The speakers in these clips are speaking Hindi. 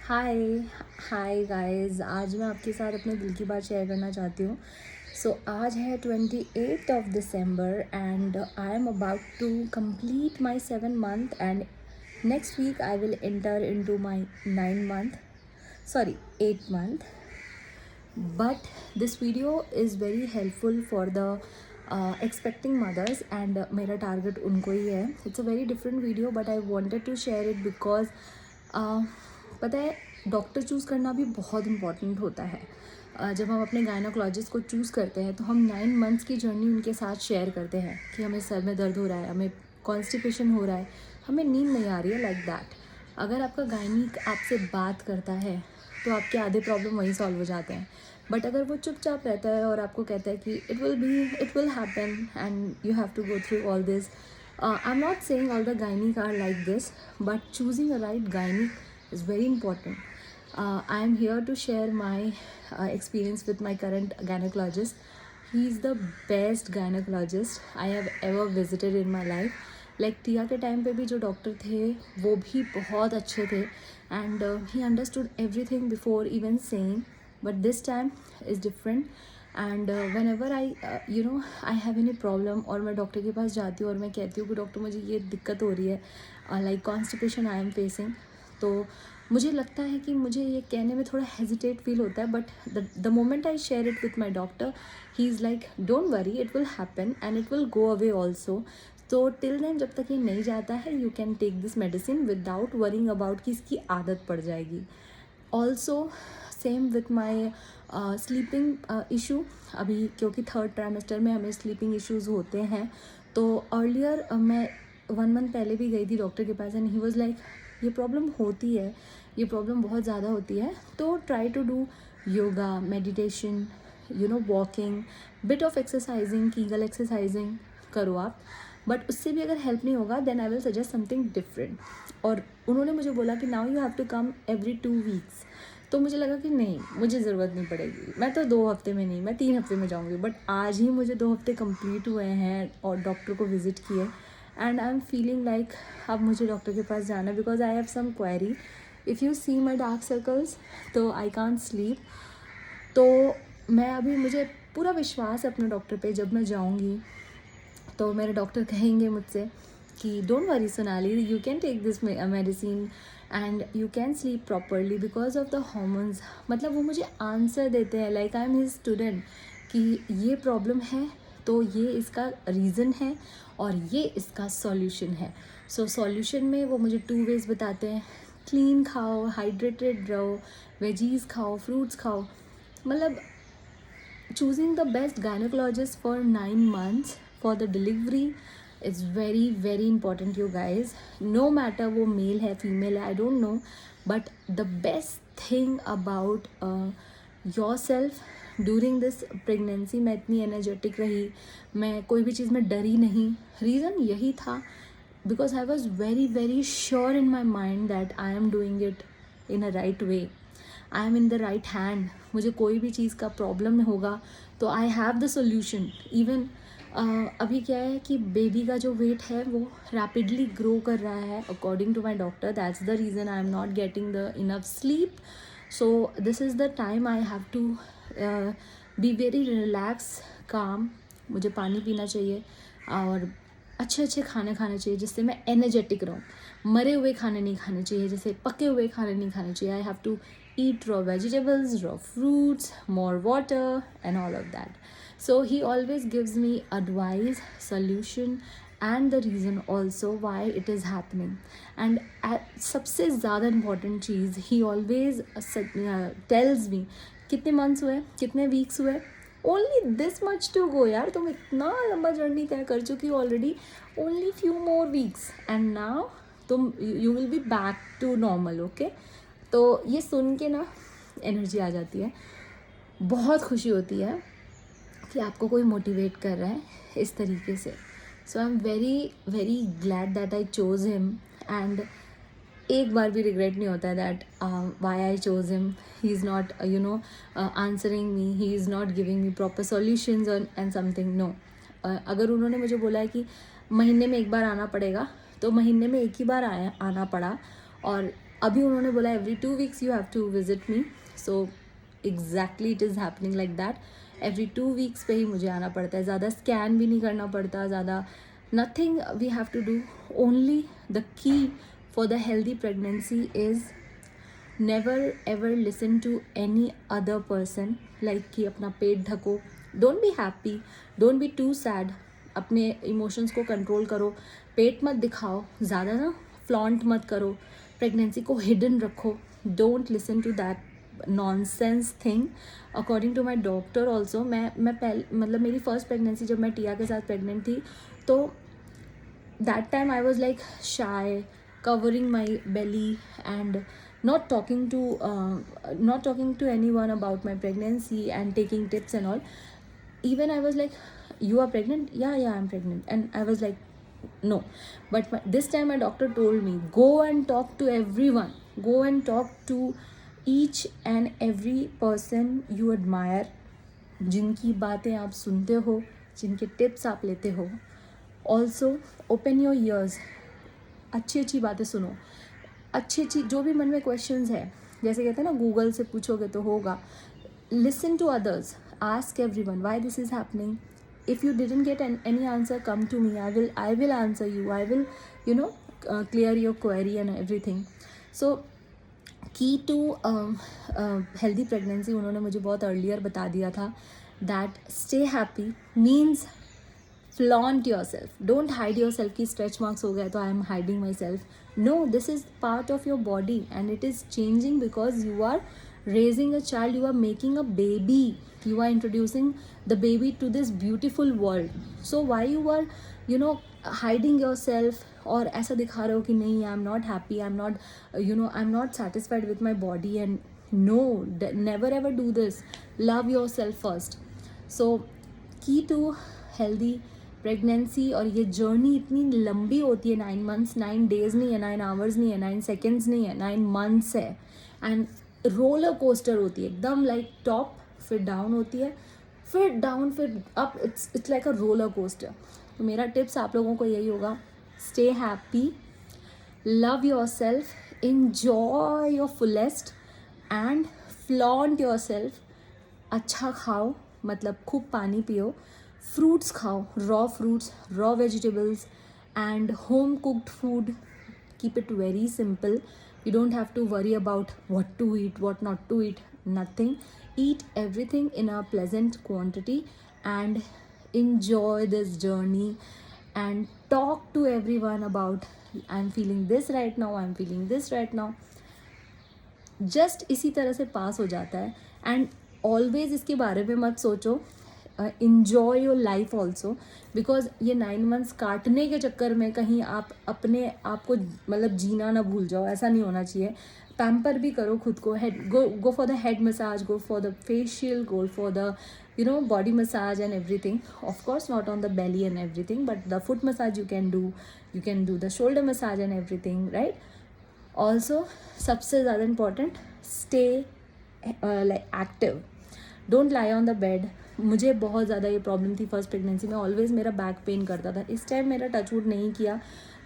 हाय हाय गाइस, आज मैं आपके साथ अपने दिल की बात शेयर करना चाहती हूँ। आज है 28th of December and I am about to complete my 7 month and next week I will enter into my 9 month, sorry 8 month. But this video is very helpful for the expecting mothers and मेरा टारगेट उनको ही है. It's a very different video but I wanted to share it because पता है डॉक्टर चूज़ करना भी बहुत इम्पॉर्टेंट होता है. जब हम अपने गायनोकोलॉजिस्ट को चूज़ करते हैं तो हम 9 months की जर्नी उनके साथ शेयर करते हैं कि हमें सर में दर्द हो रहा है, हमें कॉन्स्टिपेशन हो रहा है, हमें नींद नहीं आ रही है, लाइक दैट. अगर आपका गायनिक आपसे बात करता है तो आपके आधे प्रॉब्लम वहीं सॉल्व हो जाते हैं. बट अगर वो चुपचाप रहता है और आपको कहता है कि it will happen and you have to go through all this. I am not saying all the gynaec are like this, but choosing a right gynaec is very important. I am here to share my experience with my current gynecologist. He is the best gynecologist I have ever visited in my life. Like टिया के टाइम पे भी जो डॉक्टर थे वो भी बहुत अच्छे थे and he understood everything before even saying, but this time is different. And whenever I have any problem और मैं डॉक्टर के पास जाती हूँ और मैं कहती हूँ कि डॉक्टर मुझे ये दिक्कत हो रही है, like constipation I am facing, तो मुझे लगता है कि मुझे ये कहने में थोड़ा हेजिटेट फील होता है. But the moment I share it with my doctor, he is like don't worry, it will happen and it will go away also. तो टिल देन जब तक ये नहीं जाता है you can take this medicine without worrying about कि इसकी आदत पड़ जाएगी. Also same with my sleeping issue. अभी क्योंकि 3rd ट्राइमेस्टर में हमें स्लीपिंग इश्यूज़ होते हैं, तो अर्लियर मैं 1 month पहले भी गई थी डॉक्टर के पास एंड ही वॉज लाइक ये प्रॉब्लम होती है, ये प्रॉब्लम बहुत ज़्यादा होती है, तो try to do yoga, meditation, walking, bit of exercising, Kegel exercising करो आप. बट उससे भी अगर हेल्प नहीं होगा then I will suggest something different. और उन्होंने मुझे बोला कि now you have to come every 2 weeks. तो मुझे लगा कि नहीं, मुझे ज़रूरत नहीं पड़ेगी, मैं तो 2 हफ्ते में नहीं, मैं 3 हफ्ते में जाऊँगी. बट आज ही मुझे 2 हफ्ते कंप्लीट हुए हैं और डॉक्टर को विज़िट किए and I am feeling like अब मुझे डॉक्टर के पास जाना है because I have some query. If you see my dark circles तो आई कांट स्लीप. तो मैं अभी मुझे पूरा विश्वास है अपने डॉक्टर पे, जब मैं जाऊँगी तो मेरे डॉक्टर कहेंगे मुझसे कि don't worry Sonali, you can take this medicine and you can sleep properly because of the hormones. मतलब वो मुझे आंसर देते हैं like I am his student कि ये प्रॉब्लम है तो ये इसका रीज़न है और ये इसका सॉल्यूशन है. सो सॉल्यूशन में वो मुझे 2 ways बताते हैं. क्लीन खाओ, हाइड्रेटेड रहो, वेजीज खाओ, फ्रूट्स खाओ. मतलब choosing the best gynecologist for 9 months for the delivery is very very important, you guys. No matter वो male है female है, I don't know, but the best thing about yourself during this pregnancy, मैं इतनी energetic रही, मैं कोई भी चीज़ में डरी नहीं. रीज़न यही था because I was very very sure in my mind that I am doing it in a right way. I am in the right hand. मुझे कोई भी चीज़ का प्रॉब्लम होगा तो I have the solution. Even अभी क्या है कि बेबी का जो वेट है वो रैपिडली ग्रो कर रहा है according to my doctor. That's the reason I am not getting the enough sleep. So this is the time I have to be very relax, calm. मुझे पानी पीना चाहिए और अच्छे अच्छे खाने खाने चाहिए जिससे मैं एनर्जेटिक रहूँ. मरे हुए खाने नहीं खाने चाहिए, जैसे पके हुए खाने नहीं खाने चाहिए. I have to eat raw vegetables, raw fruits, more water and all of that. So he always gives me advice, solution and the reason also why it is happening. And सबसे ज़्यादा important cheese, he always tells me कितने months हुए, कितने weeks हुए, only this much to go. यार तुम इतना लंबा जर्नी तय कर चुकी हो already, only few more weeks and now तुम you will be back to normal. okay? तो ये सुन के ना एनर्जी आ जाती है, बहुत खुशी होती है कि आपको कोई मोटिवेट कर रहा है इस तरीके से. So I am very very glad that I chose him and एक बार भी रिग्रेट नहीं होता है that why I chose him. He is not answering me, he is not giving me proper solutions and something. No, अगर उन्होंने मुझे बोला है कि महीने में एक बार आना पड़ेगा तो महीने में एक ही बार आना पड़ा. और अभी उन्होंने बोला every 2 weeks you have to visit me. So exactly it is happening like that. Every 2 weeks पे ही मुझे आना पड़ता है. ज़्यादा स्कैन भी नहीं करना पड़ता, ज़्यादा nothing we have to do. Only the key for the healthy pregnancy is never ever listen to any other person. Like कि अपना पेट ढको, don't be happy, don't be too sad. अपने इमोशंस को कंट्रोल करो, पेट मत दिखाओ, ज़्यादा ना फ्लॉन्ट मत करो, प्रेगनेंसी को हिडन रखो. Don't listen to that nonsense thing. According to my doctor also, मैं पहले मतलब मेरी फर्स्ट प्रेगनेंसी जब मैं टिया के साथ प्रेग्नेंट थी, तो that time I was like shy, covering my belly and not talking to anyone about my pregnancy and taking tips and all. Even I was like, you are pregnant? Yeah, I'm pregnant. And I was like, no. But this time my doctor told me, go and talk to everyone, go and talk to each and every person you admire, जिनकी बातें आप सुनते हो, जिनके टिप्स आप लेते हो. ऑल्सो ओपन योर ईयर्स, अच्छी अच्छी बातें सुनो, अच्छी जो भी मन में क्वेश्चंस है, जैसे कहते हैं ना गूगल से पूछोगे तो होगा. Listen to others, ask everyone why this is happening. If you didn't get any answer, come to me, I will answer you, I will clear your query and everything. So key to healthy pregnancy उन्होंने मुझे बहुत अर्लियर बता दिया था, that stay happy means flaunt yourself. Don't hide yourself कि stretch marks हो गया तो I am hiding myself. No, this is part of your body and it is changing because you are raising a child, you are making a baby, you are introducing the baby to this beautiful world. So why you are hiding yourself और ऐसा दिखा रहे हो कि नहीं, I am not happy, I am not I am not satisfied with my body. And no, never ever do this. Love yourself first. So key to healthy pregnancy, और ये जर्नी इतनी लंबी होती है, 9 months, 9 days नहीं है, 9 hours नहीं है, 9 seconds नहीं है, 9 months है. एंड रोलर कोस्टर होती है एकदम, लाइक टॉप फिर डाउन होती है, फिर डाउन फिर up. It's like a roller coaster. तो मेरा टिप्स आप लोगों को यही होगा, stay happy, love your self, enjoy your fullest and flaunt yourself. अच्छा खाओ, मतलब खूब पानी पियो, फ्रूट्स खाओ, raw fruits, raw vegetables and home cooked food. Keep it very simple. You don't have to worry about what to eat, what not to eat, nothing. Eat everything in a pleasant quantity and enjoy this journey and talk to everyone about I'm feeling this right now, I'm feeling this right now. Just इसी तरह से पास हो जाता है. एंड ऑलवेज इसके बारे में मत सोचो, enjoy your life also, because ये 9 months काटने के चक्कर में कहीं आप अपने आप को मतलब जीना ना भूल जाओ, ऐसा नहीं होना चाहिए. पैम्पर भी करो खुद को, ahead go for the head massage, go for the facial, go for the body massage and everything. Of course not on the belly and everything, but the foot massage you can do the shoulder massage and everything, right? Also सबसे ज़्यादा important, stay like active, don't lie on the bed. मुझे बहुत ज़्यादा ये प्रॉब्लम थी फर्स्ट प्रेगनेंसी में, ऑलवेज मेरा बैक पेन करता था. इस टाइम मेरा टचवुड नहीं किया.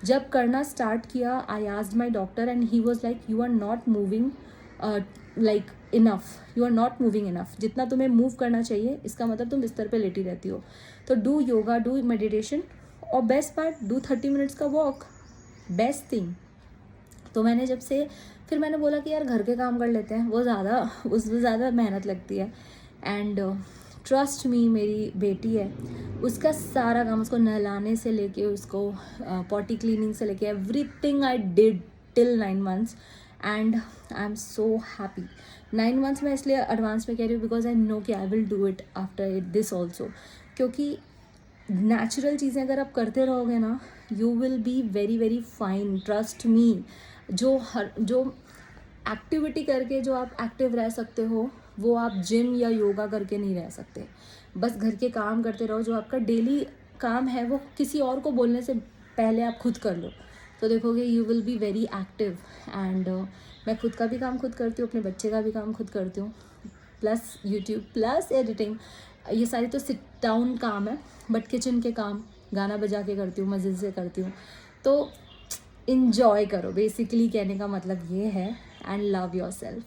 जब करना स्टार्ट किया, I asked my doctor and he was like, you are not moving like enough, you are not moving enough. जितना तुम्हें मूव करना चाहिए, इसका मतलब तुम बिस्तर पे लेटी रहती हो. तो डू योगा, डू मेडिटेशन, और बेस्ट पार्ट, डू 30 minutes का वॉक, बेस्ट थिंग. तो मैंने जब से फिर मैंने बोला कि यार घर के काम कर लेते हैं, वो उसमें ज़्यादा मेहनत लगती है. एंड ट्रस्ट मी, मेरी बेटी है, उसका सारा काम, उसको नहलाने से लेके उसको पॉटी क्लीनिंग से लेके everything I did till 9 months. And I am so happy. 9 months में इसलिए एडवांस में कह रही हूँ बिकॉज आई नो कि I will do it after it this also. क्योंकि नेचुरल चीज़ें अगर आप करते रहोगे ना, you will be very very fine, trust me. जो एक्टिविटी करके जो आप एक्टिव रह सकते हो, वो आप जिम या योगा करके नहीं रह सकते. बस घर के काम करते रहो, जो आपका डेली काम है वो किसी और को बोलने से पहले आप खुद कर लो, तो देखोगे you will be very active. And मैं खुद का भी काम खुद करती हूँ, अपने बच्चे का भी काम खुद करती हूँ, प्लस यूट्यूब, प्लस एडिटिंग. ये सारी तो सिट डाउन काम है, बट किचन के काम गाना बजा के करती हूँ, मज़े से करती हूँ. तो इंजॉय करो, बेसिकली कहने का मतलब ये है, एंड लव योर सेल्फ।